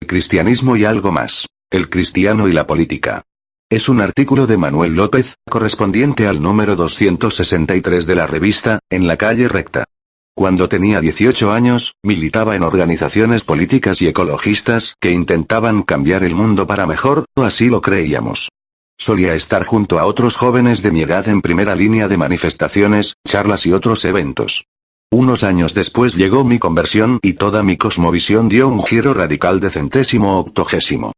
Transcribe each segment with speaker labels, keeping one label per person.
Speaker 1: Cristianismo y algo más. El cristiano y la política. Es un artículo de Manuel López, correspondiente al número 263 de la revista, En la calle recta. Cuando tenía 18 años, militaba en organizaciones políticas y ecologistas que intentaban cambiar el mundo para mejor, o así lo creíamos. Solía estar junto a otros jóvenes de mi edad en primera línea de manifestaciones, charlas y otros eventos. Unos años después llegó mi conversión y toda mi cosmovisión dio un giro radical de centésimo octogésimo.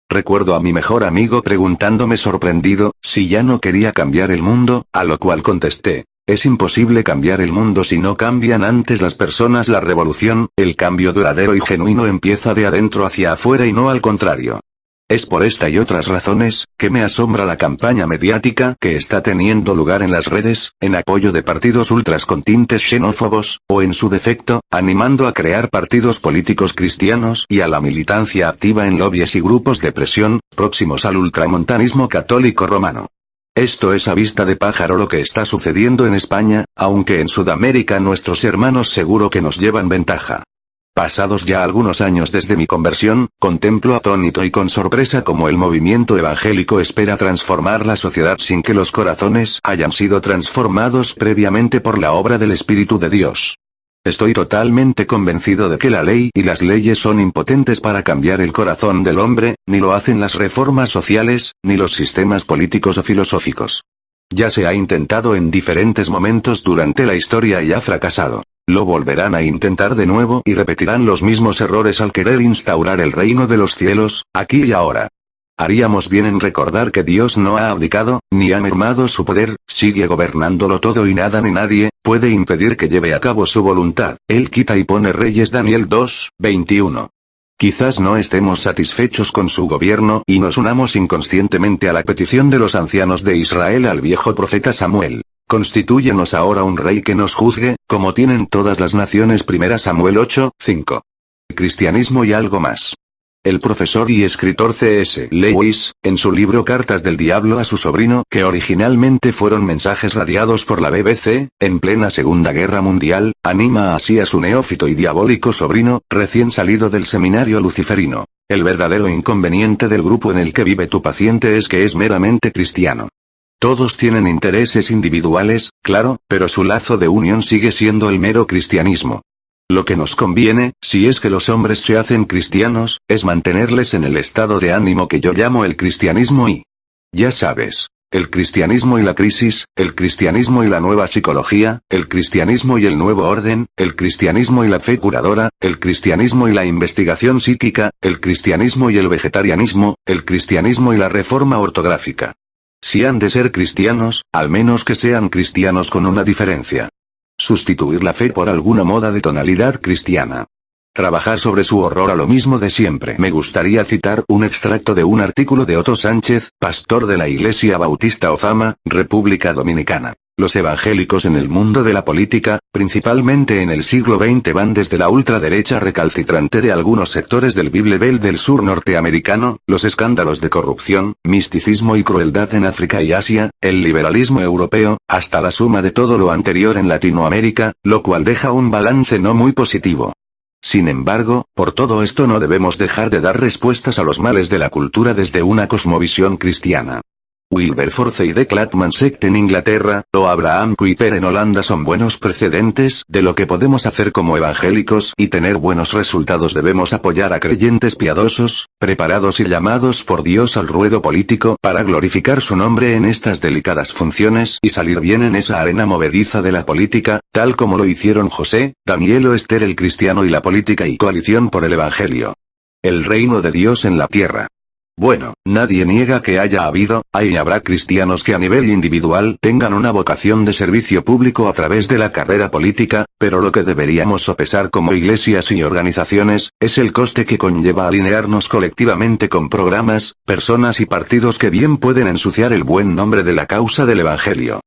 Speaker 1: Recuerdo a mi mejor amigo preguntándome sorprendido, si ya no quería cambiar el mundo, a lo cual contesté, es imposible cambiar el mundo si no cambian antes las personas. La revolución, el cambio duradero y genuino empieza de adentro hacia afuera y no al contrario. Es por esta y otras razones, que me asombra la campaña mediática que está teniendo lugar en las redes, en apoyo de partidos ultras con tintes xenófobos, o en su defecto, animando a crear partidos políticos cristianos y a la militancia activa en lobbies y grupos de presión, próximos al ultramontanismo católico romano. Esto es a vista de pájaro lo que está sucediendo en España, aunque en Sudamérica nuestros hermanos seguro que nos llevan ventaja. Pasados ya algunos años desde mi conversión, contemplo atónito y con sorpresa cómo el movimiento evangélico espera transformar la sociedad sin que los corazones hayan sido transformados previamente por la obra del Espíritu de Dios. Estoy totalmente convencido de que la ley y las leyes son impotentes para cambiar el corazón del hombre, ni lo hacen las reformas sociales, ni los sistemas políticos o filosóficos. Ya se ha intentado en diferentes momentos durante la historia y ha fracasado. Lo volverán a intentar de nuevo y repetirán los mismos errores al querer instaurar el reino de los cielos, aquí y ahora. Haríamos bien en recordar que Dios no ha abdicado, ni ha mermado su poder, sigue gobernándolo todo y nada ni nadie puede impedir que lleve a cabo su voluntad. Él quita y pone reyes. Daniel 2:21. Quizás no estemos satisfechos con su gobierno y nos unamos inconscientemente a la petición de los ancianos de Israel al viejo profeta Samuel. Constitúyenos ahora un rey que nos juzgue, como tienen todas las naciones. 1 Samuel 8:5. Cristianismo y algo más. El profesor y escritor C.S. Lewis, en su libro Cartas del Diablo a su sobrino, que originalmente fueron mensajes radiados por la BBC, en plena Segunda Guerra Mundial, anima así a su neófito y diabólico sobrino, recién salido del seminario luciferino. El verdadero inconveniente del grupo en el que vive tu paciente es que es meramente cristiano. Todos tienen intereses individuales, claro, pero su lazo de unión sigue siendo el mero cristianismo. Lo que nos conviene, si es que los hombres se hacen cristianos, es mantenerles en el estado de ánimo que yo llamo el cristianismo y... ya sabes, el cristianismo y la crisis, el cristianismo y la nueva psicología, el cristianismo y el nuevo orden, el cristianismo y la fe curadora, el cristianismo y la investigación psíquica, el cristianismo y el vegetarianismo, el cristianismo y la reforma ortográfica. Si han de ser cristianos, al menos que sean cristianos con una diferencia. Sustituir la fe por alguna moda de tonalidad cristiana. Trabajar sobre su horror a lo mismo de siempre. Me gustaría citar un extracto de un artículo de Otto Sánchez, pastor de la Iglesia Bautista Ozama, República Dominicana. Los evangélicos en el mundo de la política, principalmente en el siglo XX, van desde la ultraderecha recalcitrante de algunos sectores del Bible Belt del sur norteamericano, los escándalos de corrupción, misticismo y crueldad en África y Asia, el liberalismo europeo, hasta la suma de todo lo anterior en Latinoamérica, lo cual deja un balance no muy positivo. Sin embargo, por todo esto no debemos dejar de dar respuestas a los males de la cultura desde una cosmovisión cristiana. Wilberforce y de Clapham Sect en Inglaterra, o Abraham Kuyper en Holanda son buenos precedentes de lo que podemos hacer como evangélicos y tener buenos resultados. Debemos apoyar a creyentes piadosos, preparados y llamados por Dios al ruedo político para glorificar su nombre en estas delicadas funciones y salir bien en esa arena movediza de la política, tal como lo hicieron José, Daniel o Esther. El cristiano y la política y coalición por el evangelio. El reino de Dios en la tierra. Bueno, nadie niega que haya habido, hay y habrá cristianos que a nivel individual tengan una vocación de servicio público a través de la carrera política, pero lo que deberíamos sopesar como iglesias y organizaciones, es el coste que conlleva alinearnos colectivamente con programas, personas y partidos que bien pueden ensuciar el buen nombre de la causa del Evangelio.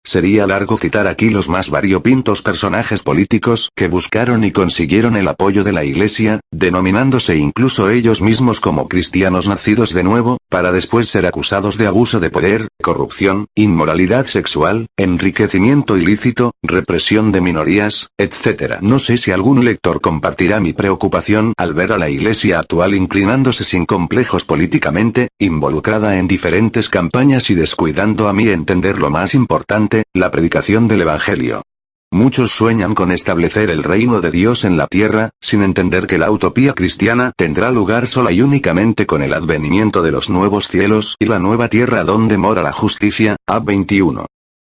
Speaker 1: Sería largo citar aquí los más variopintos personajes políticos que buscaron y consiguieron el apoyo de la Iglesia, denominándose incluso ellos mismos como cristianos nacidos de nuevo, para después ser acusados de abuso de poder, corrupción, inmoralidad sexual, enriquecimiento ilícito, represión de minorías, etc. No sé si algún lector compartirá mi preocupación al ver a la Iglesia actual inclinándose sin complejos políticamente, involucrada en diferentes campañas y descuidando a mi entender lo más importante, la predicación del Evangelio. Muchos sueñan con establecer el reino de Dios en la tierra, sin entender que la utopía cristiana tendrá lugar sola y únicamente con el advenimiento de los nuevos cielos y la nueva tierra donde mora la justicia. A 21.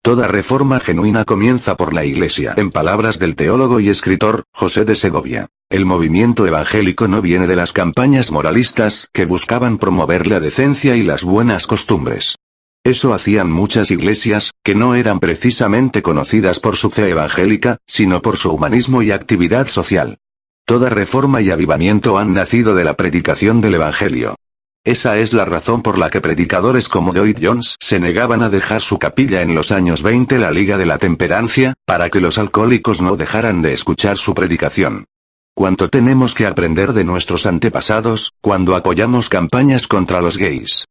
Speaker 1: Toda reforma genuina comienza por la Iglesia. En palabras del teólogo y escritor, José de Segovia, el movimiento evangélico no viene de las campañas moralistas que buscaban promover la decencia y las buenas costumbres. Eso hacían muchas iglesias, que no eran precisamente conocidas por su fe evangélica, sino por su humanismo y actividad social. Toda reforma y avivamiento han nacido de la predicación del Evangelio. Esa es la razón por la que predicadores como Lloyd Jones se negaban a dejar su capilla en los años 20, la Liga de la Temperancia, para que los alcohólicos no dejaran de escuchar su predicación. ¿Cuánto tenemos que aprender de nuestros antepasados, cuando apoyamos campañas contra los gays?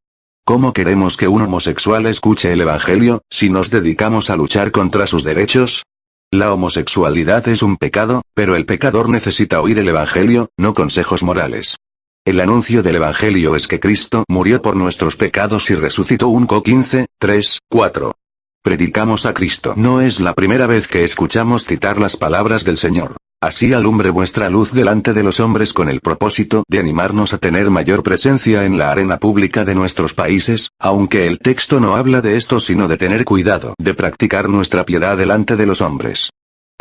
Speaker 1: ¿Cómo queremos que un homosexual escuche el Evangelio, si nos dedicamos a luchar contra sus derechos? La homosexualidad es un pecado, pero el pecador necesita oír el Evangelio, no consejos morales. El anuncio del Evangelio es que Cristo murió por nuestros pecados y resucitó. 1 15, 3, 4. Predicamos a Cristo. No es la primera vez que escuchamos citar las palabras del Señor. Así alumbre vuestra luz delante de los hombres, con el propósito de animarnos a tener mayor presencia en la arena pública de nuestros países, aunque el texto no habla de esto sino de tener cuidado de practicar nuestra piedad delante de los hombres.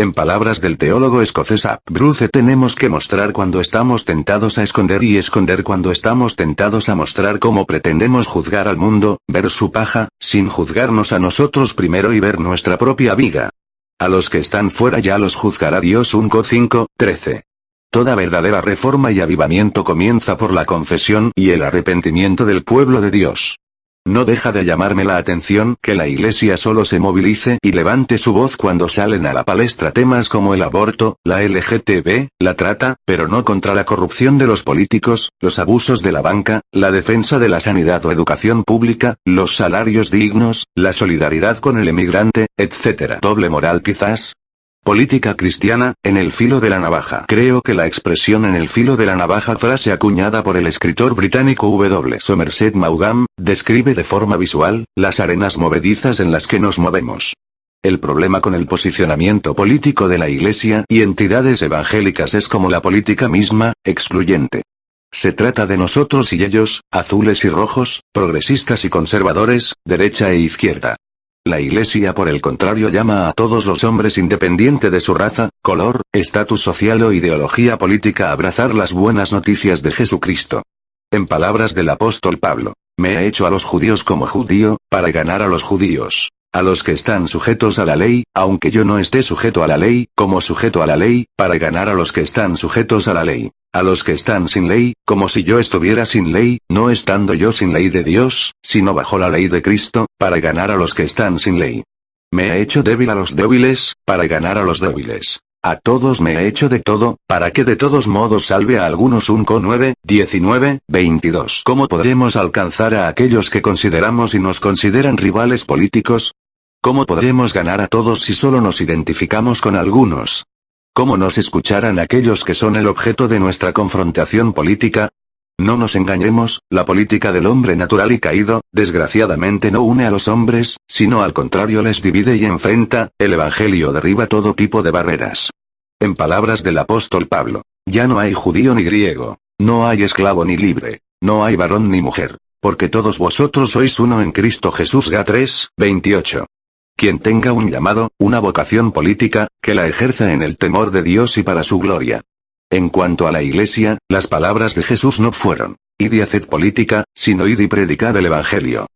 Speaker 1: En palabras del teólogo escocés A. Bruce, tenemos que mostrar cuando estamos tentados a esconder y esconder cuando estamos tentados a mostrar. Cómo pretendemos juzgar al mundo, ver su paja, sin juzgarnos a nosotros primero y ver nuestra propia viga. A los que están fuera ya los juzgará Dios. 1 5, 13. Toda verdadera reforma y avivamiento comienza por la confesión y el arrepentimiento del pueblo de Dios. No deja de llamarme la atención que la Iglesia solo se movilice y levante su voz cuando salen a la palestra temas como el aborto, la LGTB, la trata, pero no contra la corrupción de los políticos, los abusos de la banca, la defensa de la sanidad o educación pública, los salarios dignos, la solidaridad con el emigrante, etc. Doble moral quizás. Política cristiana, en el filo de la navaja. Creo que la expresión "en el filo de la navaja", frase acuñada por el escritor británico W. Somerset Maugham, describe de forma visual las arenas movedizas en las que nos movemos. El problema con el posicionamiento político de la Iglesia y entidades evangélicas es como la política misma, excluyente. Se trata de nosotros y ellos, azules y rojos, progresistas y conservadores, derecha e izquierda. La Iglesia, por el contrario, llama a todos los hombres, independiente de su raza, color, estatus social o ideología política, a abrazar las buenas noticias de Jesucristo. En palabras del apóstol Pablo, me he hecho a los judíos como judío, para ganar a los judíos. A los que están sujetos a la ley, aunque yo no esté sujeto a la ley, como sujeto a la ley, para ganar a los que están sujetos a la ley. A los que están sin ley, como si yo estuviera sin ley, no estando yo sin ley de Dios, sino bajo la ley de Cristo, para ganar a los que están sin ley. Me he hecho débil a los débiles, para ganar a los débiles. A todos me he hecho de todo, para que de todos modos salve a algunos. 1 9, 19, 22. ¿Cómo podremos alcanzar a aquellos que consideramos y nos consideran rivales políticos? ¿Cómo podremos ganar a todos si solo nos identificamos con algunos? ¿Cómo nos escucharán aquellos que son el objeto de nuestra confrontación política? No nos engañemos, la política del hombre natural y caído, desgraciadamente no une a los hombres, sino al contrario les divide y enfrenta. El Evangelio derriba todo tipo de barreras. En palabras del apóstol Pablo, ya no hay judío ni griego, no hay esclavo ni libre, no hay varón ni mujer, porque todos vosotros sois uno en Cristo Jesús. Ga 3, 28. Quien tenga un llamado, una vocación política, que la ejerza en el temor de Dios y para su gloria. En cuanto a la Iglesia, las palabras de Jesús no fueron, id y haced política, sino id y predicad el Evangelio.